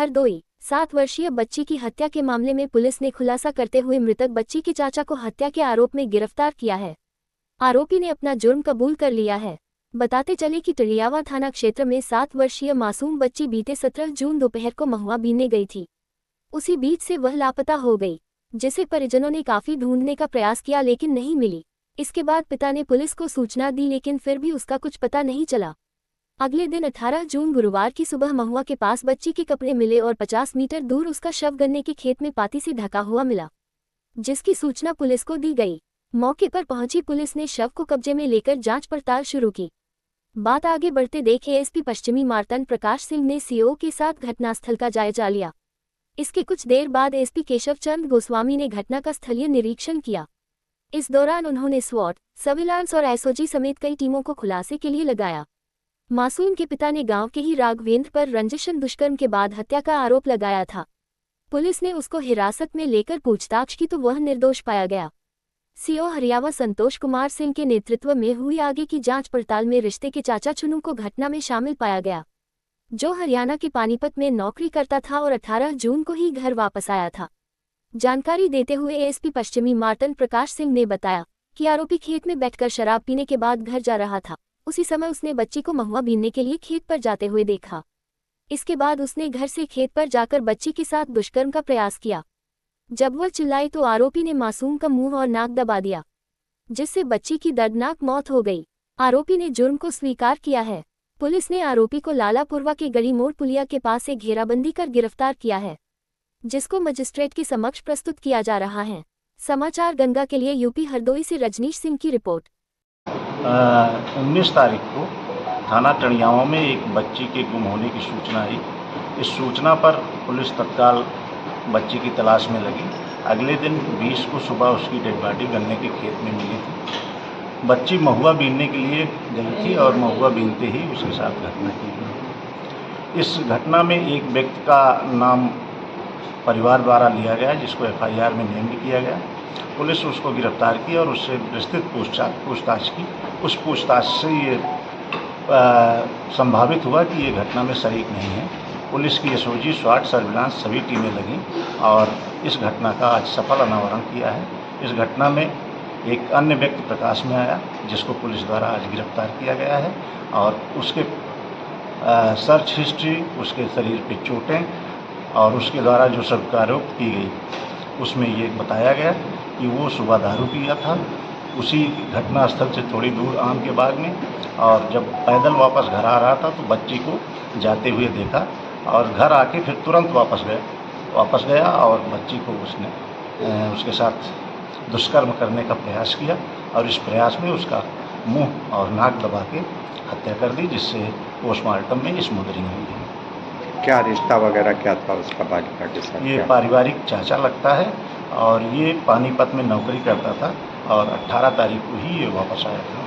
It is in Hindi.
हरदोई 7 वर्षीय बच्ची की हत्या के मामले में पुलिस ने खुलासा करते हुए मृतक बच्ची के चाचा को हत्या के आरोप में गिरफ्तार किया है। आरोपी ने अपना जुर्म कबूल कर लिया है। बताते चले कि टड़ियावा थाना क्षेत्र में 7 वर्षीय मासूम बच्ची बीते 17 जून दोपहर को महुआ बीनने गई थी। उसी बीच से वह लापता हो गई, जिसे परिजनों ने काफी ढूंढने का प्रयास किया लेकिन नहीं मिली। इसके बाद पिता ने पुलिस को सूचना दी लेकिन फिर भी उसका कुछ पता नहीं चला। अगले दिन 18 जून गुरुवार की सुबह महुआ के पास बच्ची के कपड़े मिले और 50 मीटर दूर उसका शव गन्ने के खेत में पाती से ढका हुआ मिला, जिसकी सूचना पुलिस को दी गई। मौके पर पहुंची पुलिस ने शव को कब्जे में लेकर जांच पड़ताल शुरू की। बात आगे बढ़ते देख एएसपी पश्चिमी मार्तंड प्रकाश सिंह ने सीओ के साथ घटनास्थल का जायजा लिया। इसके कुछ देर बाद एसपी केशव चंद गोस्वामी ने घटना का स्थलीय निरीक्षण किया। इस दौरान उन्होंने स्वॉट, सर्विलांस और एसओजी समेत कई टीमों को खुलासे के लिए लगाया। मासूम के पिता ने गांव के ही राघवेंद्र पर रंजिशन दुष्कर्म के बाद हत्या का आरोप लगाया था। पुलिस ने उसको हिरासत में लेकर पूछताछ की तो वह निर्दोष पाया गया। सीओ हरियावा संतोष कुमार सिंह के नेतृत्व में हुई आगे की जांच पड़ताल में रिश्ते के चाचा चुनू को घटना में शामिल पाया गया, जो हरियाणा के पानीपत में नौकरी करता था और 18 जून को ही घर वापस आया था। जानकारी देते हुए एएसपी पश्चिमी मार्तंड प्रकाश सिंह ने बताया कि आरोपी खेत में बैठकर शराब पीने के बाद घर जा रहा था। उसी समय उसने बच्ची को महुआ बीनने के लिए खेत पर जाते हुए देखा। इसके बाद उसने घर से खेत पर जाकर बच्ची के साथ दुष्कर्म का प्रयास किया। जब वह चिल्लाई तो आरोपी ने मासूम का मुंह और नाक दबा दिया, जिससे बच्ची की दर्दनाक मौत हो गई। आरोपी ने जुर्म को स्वीकार किया है। पुलिस ने आरोपी को लालापुरवा के गड़ी मोड़ पुलिया के पास से घेराबंदी कर गिरफ्तार किया है, जिसको मजिस्ट्रेट के समक्ष प्रस्तुत किया जा रहा है। समाचार गंगा के लिए यूपी हरदोई से रजनीश सिंह की रिपोर्ट। 19 तारीख को थाना टड़ियावा में एक बच्ची के गुम होने की सूचना आई। इस सूचना पर पुलिस तत्काल बच्ची की तलाश में लगी। अगले दिन 20 को सुबह उसकी डेड बॉडी गन्ने के खेत में मिली थी। बच्ची महुआ बीनने के लिए गई थी और महुआ बीनते ही उसके साथ घटना की गई। इस घटना में एक व्यक्ति का नाम परिवार द्वारा लिया गया, जिसको एफआईआर में नेम्ड किया गया। पुलिस उसको गिरफ्तार की और उससे विस्तृत पूछताछ की। उस पूछताछ से ये संभावित हुआ कि ये घटना में शरीक नहीं है। पुलिस की एसओजी, स्वाट, सर्विलांस सभी टीमें लगीं और इस घटना का आज सफल अनावरण किया है। इस घटना में एक अन्य व्यक्ति प्रकाश में आया, जिसको पुलिस द्वारा आज गिरफ्तार किया गया है और उसके सर्च हिस्ट्री, उसके शरीर पर चोटें और उसके द्वारा जो स्वीकारोक्ति की गई उसमें ये बताया गया कि वो सुबह दारू पिया था उसी घटनास्थल से थोड़ी दूर आम के बाग में, और जब पैदल वापस घर आ रहा था तो बच्ची को जाते हुए देखा और घर आके फिर तुरंत वापस गया और बच्ची को उसने उसके साथ दुष्कर्म करने का प्रयास किया और इस प्रयास में उसका मुंह और नाक दबा के हत्या कर दी, जिससे पोस्टमार्टम में इस मुद्रिंग हुई है। क्या रिश्ता वगैरह क्या था उसका बालिका के साथ? ये पारिवारिक चाचा लगता है और ये पानीपत में नौकरी करता था और 18 तारीख को ही ये वापस आया था।